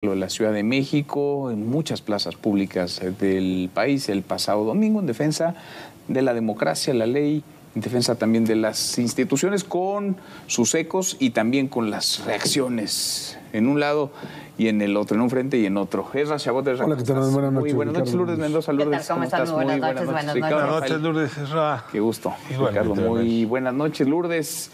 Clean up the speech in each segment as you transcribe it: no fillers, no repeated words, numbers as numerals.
de la Ciudad de México, en muchas plazas públicas del país el pasado domingo en defensa de la democracia, la ley, en defensa también de las instituciones con sus ecos y también con las reacciones en un lado y en el otro, en un frente y en otro. Ezra Chabot, hola, ¿qué tal? Buenas noches. Muy buenas noches, Lourdes Mendoza. Lourdes, ¿Cómo estás? Muy buenas noches. Ricardo Buenas noches, Lourdes. Ezra. Qué gusto, Ricardo. Muy buenas noches, Lourdes.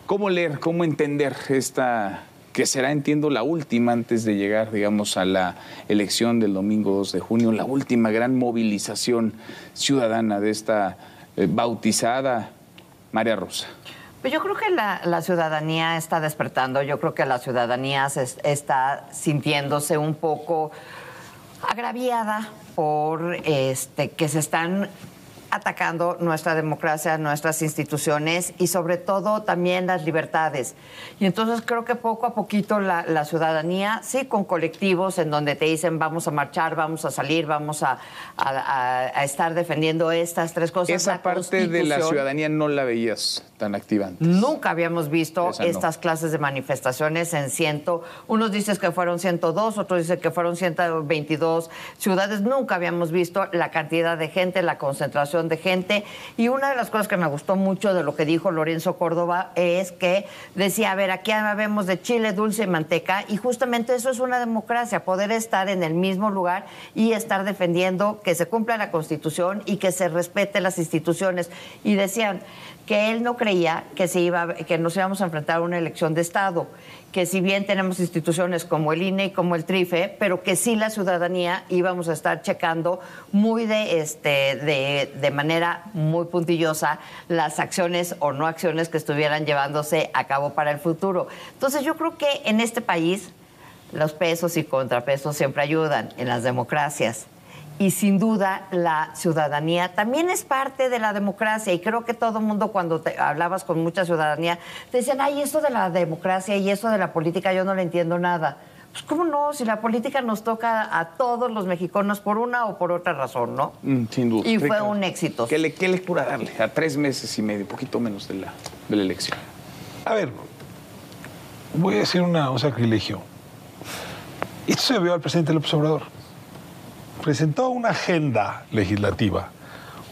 ¿Cómo leer, cómo entender esta que será, entiendo, la última antes de llegar, digamos, a la elección del domingo 2 de junio, la última gran movilización ciudadana de esta bautizada Marea Rosa? Pues yo creo que la ciudadanía está despertando, yo creo que la ciudadanía está sintiéndose un poco agraviada por que se están atacando nuestra democracia, nuestras instituciones y sobre todo también las libertades. Y entonces creo que poco a poquito la ciudadanía, sí, con colectivos en donde te dicen vamos a marchar, vamos a salir, vamos a estar defendiendo estas tres cosas. Esa parte de la ciudadanía no la veías tan activa antes. Nunca habíamos visto estas clases de manifestaciones en unos dicen que fueron 102, otros dicen que fueron 122 ciudades. Nunca habíamos visto la cantidad de gente, la concentración de gente. Y una de las cosas que me gustó mucho de lo que dijo Lorenzo Córdoba es que decía, a ver, aquí habemos de chile, dulce y manteca, y justamente eso es una democracia, poder estar en el mismo lugar y estar defendiendo que se cumpla la Constitución y que se respete las instituciones. Y decían que él no creía que nos íbamos a enfrentar a una elección de Estado, que si bien tenemos instituciones como el INE y como el TRIFE, pero que sí la ciudadanía íbamos a estar checando muy de manera muy puntillosa las acciones o no acciones que estuvieran llevándose a cabo para el futuro. Entonces yo creo que en este país los pesos y contrapesos siempre ayudan en las democracias. Y sin duda la ciudadanía también es parte de la democracia, y creo que todo el mundo, cuando hablabas con mucha ciudadanía, te decían, ay, esto de la democracia y esto de la política yo no le entiendo nada. Pues cómo no, si la política nos toca a todos los mexicanos por una o por otra razón, ¿no? Sin duda. Y fue un éxito. ¿Qué lectura darle a 3 meses y medio, poquito menos de la elección? A ver, voy a decir un sacrilegio. Esto se vio al presidente López Obrador. Presentó una agenda legislativa,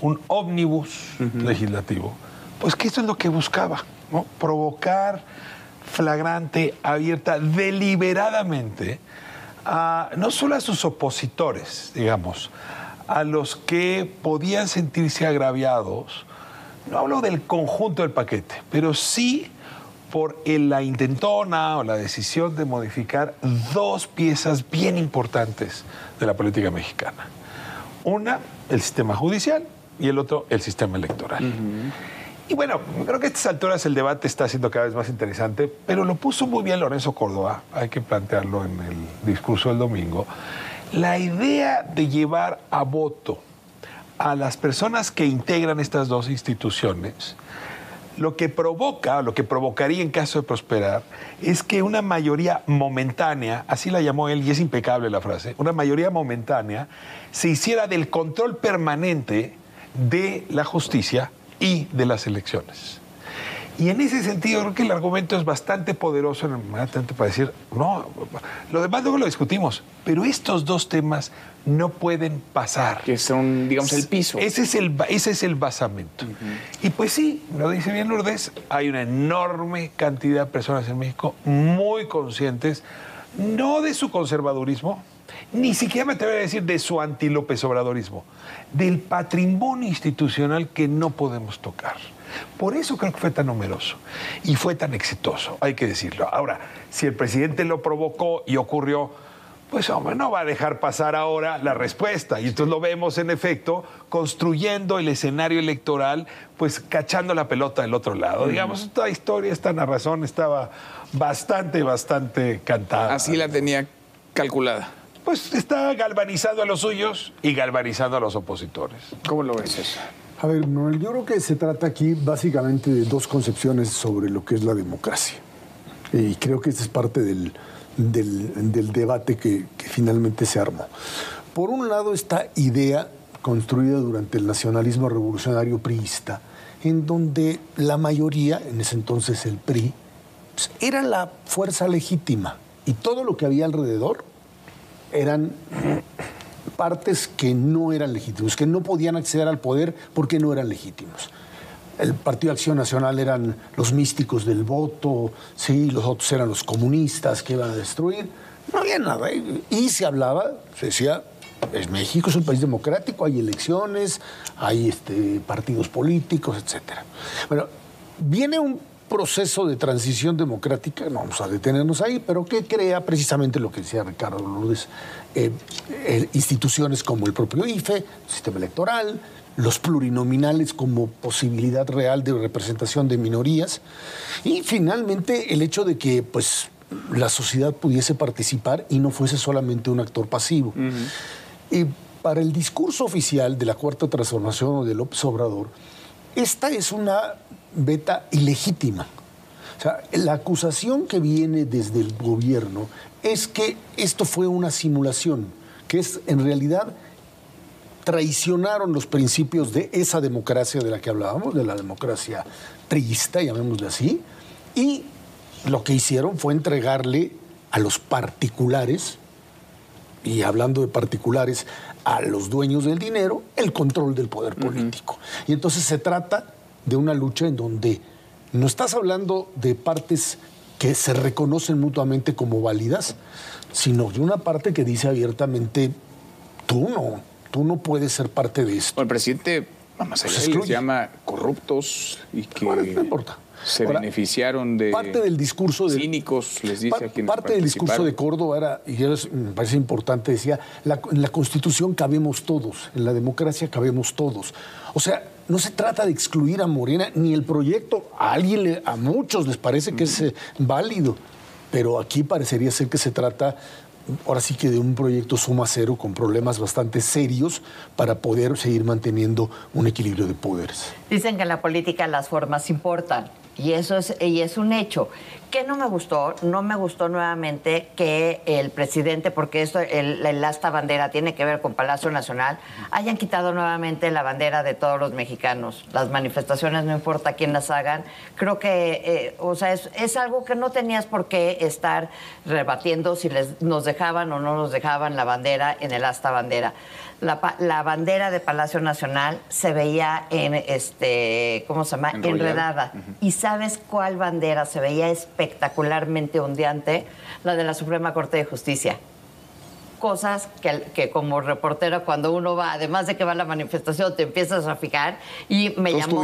un ómnibus legislativo, pues que eso es lo que buscaba, ¿no? Provocar flagrante, abierta, deliberadamente, no solo a sus opositores, digamos, a los que podían sentirse agraviados, no hablo del conjunto del paquete, pero sí por la intentona o la decisión de modificar 2 piezas bien importantes de la política mexicana. Una, el sistema judicial, y el otro, el sistema electoral. Y bueno, creo que a estas alturas el debate está siendo cada vez más interesante, pero lo puso muy bien Lorenzo Córdoba, hay que plantearlo en el discurso del domingo. La idea de llevar a voto a las personas que integran estas 2 instituciones, lo que provocaría en caso de prosperar, es que una mayoría momentánea, así la llamó él, y es impecable la frase, una mayoría momentánea se hiciera del control permanente de la justicia y de las elecciones. Y en ese sentido creo que el argumento es bastante poderoso para decir, no, lo demás luego lo discutimos, pero estos 2 temas no pueden pasar. Que son, digamos, el piso. Ese es el basamento. Y pues sí, lo dice bien Lourdes, hay una enorme cantidad de personas en México muy conscientes, no de su conservadurismo, ni siquiera me atrevería a decir de su anti-López Obradorismo, del patrimonio institucional que no podemos tocar. Por eso creo que fue tan numeroso y fue tan exitoso, hay que decirlo. Ahora, si el presidente lo provocó y ocurrió, pues hombre, no va a dejar pasar ahora la respuesta. Y entonces lo vemos, en efecto, construyendo el escenario electoral, pues cachando la pelota del otro lado. Digamos, esta historia, esta narración estaba bastante cantada. Así la tenía calculada. Pues está galvanizando a los suyos y galvanizando a los opositores. ¿Cómo lo ves eso? A ver, Manuel, yo creo que se trata aquí básicamente de 2 concepciones sobre lo que es la democracia. Y creo que esta es parte del debate que finalmente se armó. Por un lado, esta idea construida durante el nacionalismo revolucionario priista, en donde la mayoría, en ese entonces el PRI, pues, era la fuerza legítima y todo lo que había alrededor eran partes que no eran legítimos, que no podían acceder al poder porque no eran legítimos. El Partido de Acción Nacional eran los místicos del voto, sí, los otros eran los comunistas que iban a destruir. No había nada. Y se hablaba, se decía, México es un país democrático, hay elecciones, hay partidos políticos, etc. Bueno, viene un proceso de transición democrática, no vamos a detenernos ahí, pero que crea precisamente lo que decía Ricardo Lourdes, instituciones como el propio IFE, el sistema electoral, los plurinominales como posibilidad real de representación de minorías, y finalmente el hecho de que pues, la sociedad pudiese participar y no fuese solamente un actor pasivo. Y para el discurso oficial de la Cuarta Transformación o de López Obrador, esta es una veta ilegítima. O sea, la acusación que viene desde el gobierno es que esto fue una simulación, que es en realidad traicionaron los principios de esa democracia de la que hablábamos, de la democracia priista, llamémosle así, y lo que hicieron fue entregarle a los particulares, y hablando de particulares, a los dueños del dinero, el control del poder político. Y entonces se trata de una lucha en donde no estás hablando de partes que se reconocen mutuamente como válidas, sino de una parte que dice abiertamente, tú no puedes ser parte de esto. El presidente, vamos a ver, les llama corruptos y que no importa. Se beneficiaron de parte del discurso de cínicos, les dice a quienes parte del discurso de Córdoba era, y me parece importante, decía, en la Constitución cabemos todos, en la democracia cabemos todos. O sea, no se trata de excluir a Morena, ni el proyecto, a muchos les parece que es válido, pero aquí parecería ser que se trata ahora sí que de un proyecto suma cero con problemas bastante serios para poder seguir manteniendo un equilibrio de poderes. Dicen que en la política las formas importan. Y eso es un hecho. ¿Qué no me gustó? No me gustó nuevamente que el presidente, porque esto, el asta bandera tiene que ver con Palacio Nacional, hayan quitado nuevamente la bandera de todos los mexicanos. Las manifestaciones, no importa quién las hagan, creo que, es algo que no tenías por qué estar rebatiendo si nos dejaban o no nos dejaban la bandera en el asta bandera. La bandera de Palacio Nacional se veía ¿cómo se llama? Enredada. ¿Y sabes cuál bandera se veía espectacularmente ondeante? La de la Suprema Corte de Justicia. Cosas que como reportera, cuando uno va, además de que va a la manifestación, te empiezas a fijar, y me llamó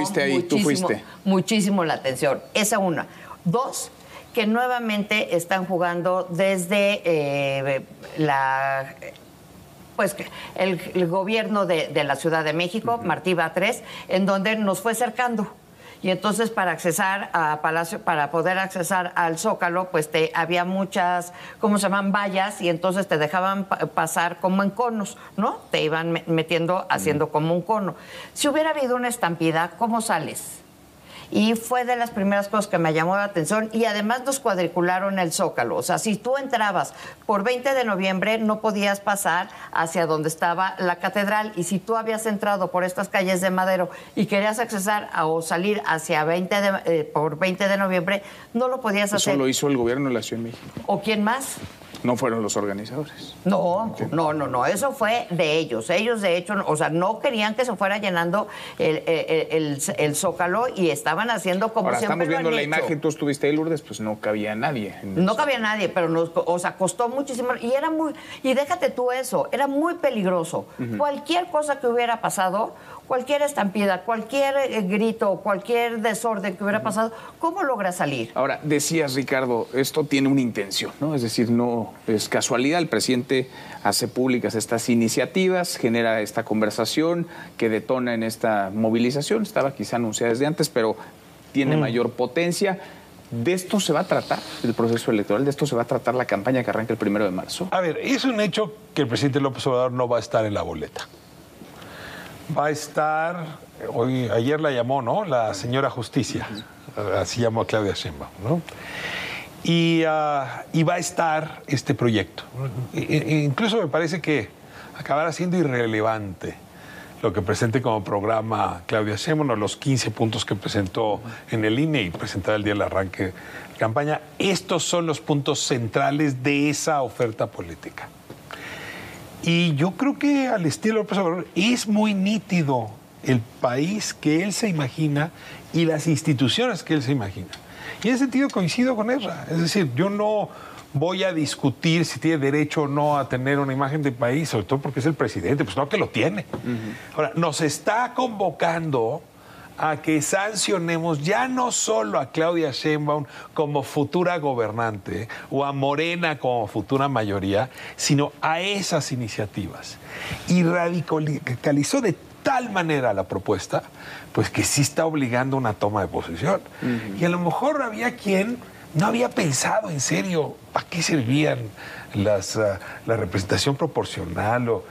muchísimo la atención. Esa una. Dos, que nuevamente están jugando desde el gobierno de la Ciudad de México, Martí Batres, en donde nos fue cercando. Y entonces para accesar a Palacio, para poder accesar al Zócalo, pues había muchas, ¿cómo se llaman? Vallas, y entonces te dejaban pasar como en conos, ¿no? Te iban metiendo, haciendo como un cono. Si hubiera habido una estampida, ¿cómo sales? Y fue de las primeras cosas que me llamó la atención, y además nos cuadricularon el Zócalo. O sea, si tú entrabas por 20 de noviembre, no podías pasar hacia donde estaba la catedral, y si tú habías entrado por estas calles de Madero y querías accesar o salir hacia por 20 de noviembre, no lo podías hacer. Eso lo hizo el gobierno de la Ciudad de México. ¿O quién más? No fueron los organizadores. No, eso fue de ellos. Ellos, de hecho, no querían que se fuera llenando el Zócalo, y estaban haciendo como ahora siempre estamos viendo lo han la hecho. Imagen, tú estuviste ahí, Lourdes, pues no cabía nadie. No cabía nadie, pero costó muchísimo, y déjate tú eso, era muy peligroso. Cualquier cosa que hubiera pasado, cualquier estampida, cualquier grito, cualquier desorden que hubiera pasado, ¿cómo logra salir? Ahora, decías, Ricardo, esto tiene una intención, ¿no? Es decir, no es casualidad. El presidente hace públicas estas iniciativas, genera esta conversación que detona en esta movilización. Estaba quizá anunciada desde antes, pero tiene mayor potencia. ¿De esto se va a tratar el proceso electoral? ¿De esto se va a tratar la campaña que arranca el 1 de marzo? A ver, es un hecho que el presidente López Obrador no va a estar en la boleta. Va a estar, ayer la llamó, ¿no? La señora Justicia, así llamó a Claudia Sheinbaum, ¿no? Y va a estar este proyecto. Incluso me parece que acabará siendo irrelevante lo que presente como programa Claudia Sheinbaum, o los 15 puntos que presentó en el INE y presentará el día del arranque de campaña. Estos son los puntos centrales de esa oferta política. Y yo creo que al estilo López Obrador es muy nítido el país que él se imagina y las instituciones que él se imagina. Y en ese sentido coincido con Ezra. Es decir, yo no voy a discutir si tiene derecho o no a tener una imagen de país, sobre todo porque es el presidente, pues no que lo tiene. Ahora, nos está convocando a que sancionemos ya no solo a Claudia Sheinbaum como futura gobernante o a Morena como futura mayoría, sino a esas iniciativas. Y radicalizó de tal manera la propuesta, pues que sí está obligando una toma de posición. Y a lo mejor había quien no había pensado en serio para qué servían la representación proporcional, o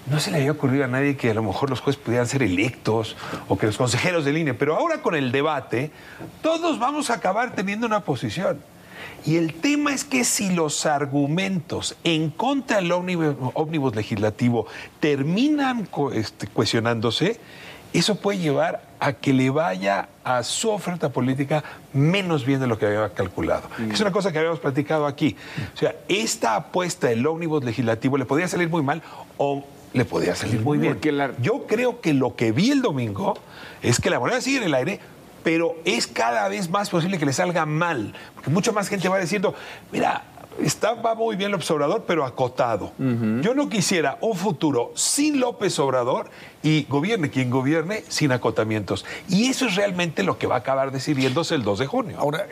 no se le había ocurrido a nadie que a lo mejor los jueces pudieran ser electos o que los consejeros del INE. Pero ahora con el debate, todos vamos a acabar teniendo una posición. Y el tema es que si los argumentos en contra del ómnibus legislativo terminan cuestionándose, eso puede llevar a que le vaya a su oferta política menos bien de lo que había calculado. Es una cosa que habíamos platicado aquí. O sea, esta apuesta del ómnibus legislativo le podría salir muy mal o le podría salir muy bien. Yo creo que lo que vi el domingo es que la moneda sigue en el aire, pero es cada vez más posible que le salga mal, porque mucha más gente va diciendo, mira, va muy bien López Obrador, pero acotado. Yo no quisiera un futuro sin López Obrador y gobierne quien gobierne sin acotamientos. Y eso es realmente lo que va a acabar decidiéndose el 2 de junio. Ahora,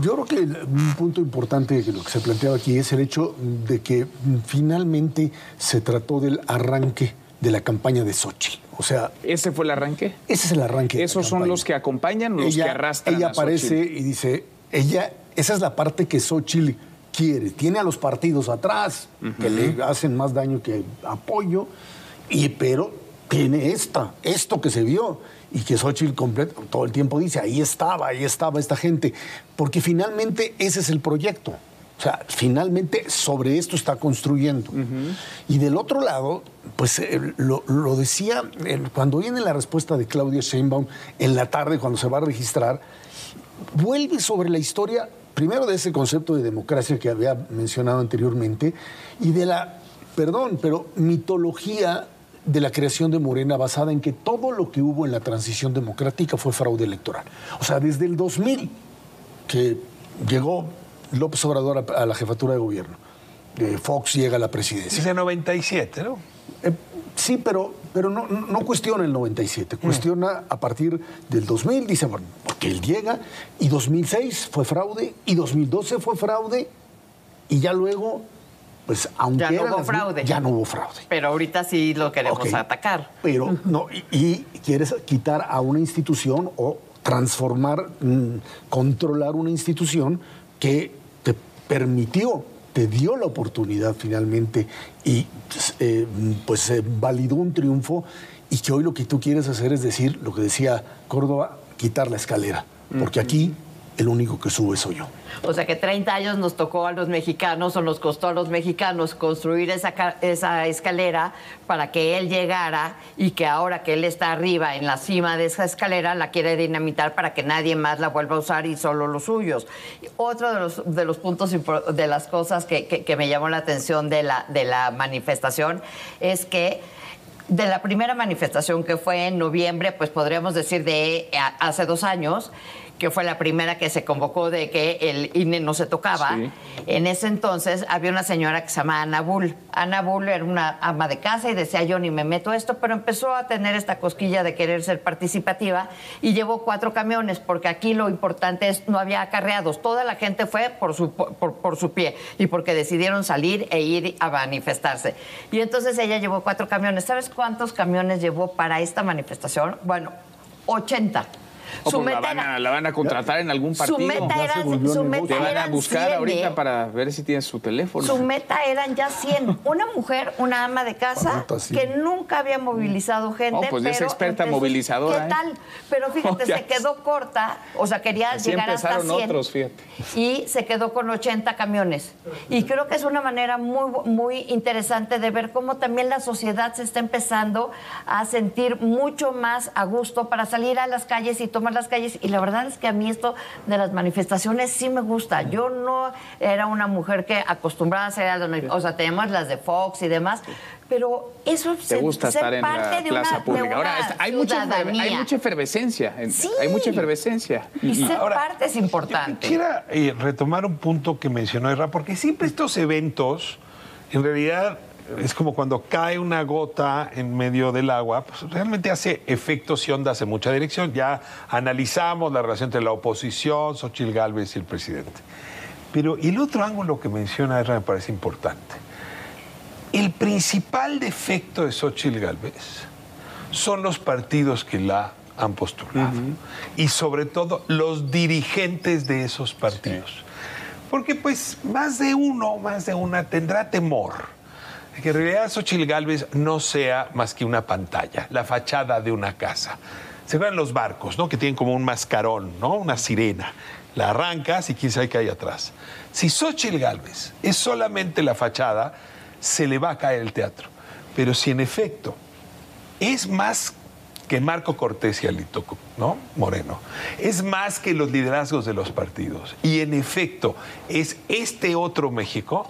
yo creo que un punto importante de lo que se planteaba aquí es el hecho de que finalmente se trató del arranque de la campaña de Xóchitl. O sea, ¿ese fue el arranque? Ese es el arranque. ¿Esos son los que acompañan o los que arrastran ella a Xóchitl? aparece y dice, esa es la parte que Xóchitl quiere. Tiene a los partidos atrás, que le hacen más daño que apoyo, pero tiene esto que se vio, y que Xóchitl todo el tiempo dice, ahí estaba esta gente, porque finalmente ese es el proyecto. O sea, finalmente sobre esto está construyendo. Y del otro lado, pues lo decía, cuando viene la respuesta de Claudia Sheinbaum en la tarde, cuando se va a registrar, vuelve sobre la historia, primero de ese concepto de democracia que había mencionado anteriormente, y de la, mitología de la creación de Morena basada en que todo lo que hubo en la transición democrática fue fraude electoral. O sea, desde el 2000, que llegó López Obrador a la jefatura de gobierno, Fox llega a la presidencia. Desde el 97, ¿no? Sí, pero no cuestiona el 97, cuestiona a partir del 2000, dice, bueno, porque él llega, y 2006 fue fraude, y 2012 fue fraude, y ya luego, pues, aunque ya no hubo fraude. Ya no hubo fraude. Pero ahorita sí lo queremos atacar. Pero no, y quieres quitar a una institución o transformar, controlar una institución que te permitió, te dio la oportunidad finalmente y pues validó un triunfo, y que hoy lo que tú quieres hacer es decir, lo que decía Córdoba, quitar la escalera, porque aquí el único que sube soy yo. O sea que 30 años nos tocó a los mexicanos, o nos costó a los mexicanos construir esa escalera para que él llegara, y que ahora que él está arriba en la cima de esa escalera la quiere dinamitar para que nadie más la vuelva a usar y solo los suyos. Otro de los puntos, de las cosas que me llamó la atención de la manifestación es que de la primera manifestación, que fue en noviembre, pues podríamos decir de hace 2 años, que fue la primera que se convocó de que el INE no se tocaba. Sí. En ese entonces había una señora que se llama Ana Bull. Ana Bull era una ama de casa y decía, yo ni me meto esto, pero empezó a tener esta cosquilla de querer ser participativa y llevó 4 camiones, porque aquí lo importante es, no había acarreados. Toda la gente fue por su pie y porque decidieron salir e ir a manifestarse. Y entonces ella llevó 4 camiones. ¿Sabes cuántos camiones llevó para esta manifestación? Bueno, 80. La van a contratar en algún partido. Su meta era, te van a buscar 100, ahorita para ver si tienes su teléfono. Su meta eran ya 100. Una mujer, una ama de casa, que nunca había movilizado gente. Pues es experta movilizadora. ¿Qué tal? Pero fíjate, se quedó corta. O sea, quería llegar hasta 100. Otros, fíjate. Y se quedó con 80 camiones. Y creo que es una manera muy, muy interesante de ver cómo también la sociedad se está empezando a sentir mucho más a gusto para salir a las calles y tomar retomar las calles. Y la verdad es que a mí esto de las manifestaciones sí me gusta. Yo no era una mujer que acostumbraba a hacer, o sea, tenemos las de Fox y demás, pero eso te gusta estar en la plaza pública. Ahora, hay mucha efervescencia. Sí. Hay mucha efervescencia. Y ser parte es importante. Quisiera retomar un punto que mencionó Erra, porque siempre estos eventos, en realidad, es como cuando cae una gota en medio del agua, pues realmente hace efectos y ondas en mucha dirección. Ya analizamos la relación entre la oposición, Xóchitl Gálvez y el presidente. Pero el otro ángulo que menciona Erra me parece importante. El principal defecto de Xóchitl Gálvez son los partidos que la han postulado y sobre todo los dirigentes de esos partidos. Sí. Porque pues más de una tendrá temor de que en realidad Xóchitl Gálvez no sea más que una pantalla, la fachada de una casa. Se acuerdan los barcos, ¿no? Que tienen como un mascarón, ¿no? Una sirena. La arrancas y quién sabe qué hay atrás. Si Xóchitl Gálvez es solamente la fachada, se le va a caer el teatro. Pero si en efecto es más que Marco Cortés y Alito, ¿no? Moreno, es más que los liderazgos de los partidos, y en efecto es este otro México,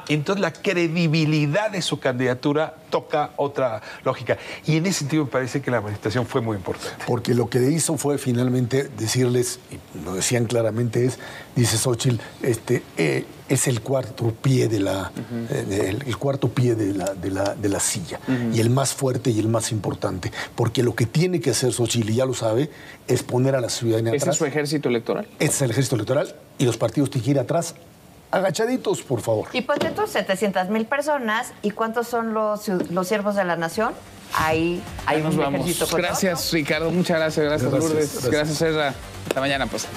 entonces la credibilidad de su candidatura toca otra lógica. Y en ese sentido me parece que la manifestación fue muy importante. Porque lo que hizo fue finalmente decirles, y lo decían claramente, dice Xóchitl, es el cuarto pie de la, el cuarto pie de la silla, y el más fuerte y el más importante, porque lo que tiene que hacer Xóchitl, y ya lo sabe, es poner a la ciudadanía atrás. ¿Ese es su ejército electoral? Ese es el ejército electoral, y los partidos tienen que ir atrás, agachaditos, por favor. Y pues estos 700,000 personas, ¿y cuántos son los siervos de la nación? Ahí hay un ejército. Gracias, Ricardo, muchas gracias. Gracias, Lourdes. Gracias, Erra. Hasta mañana, pues.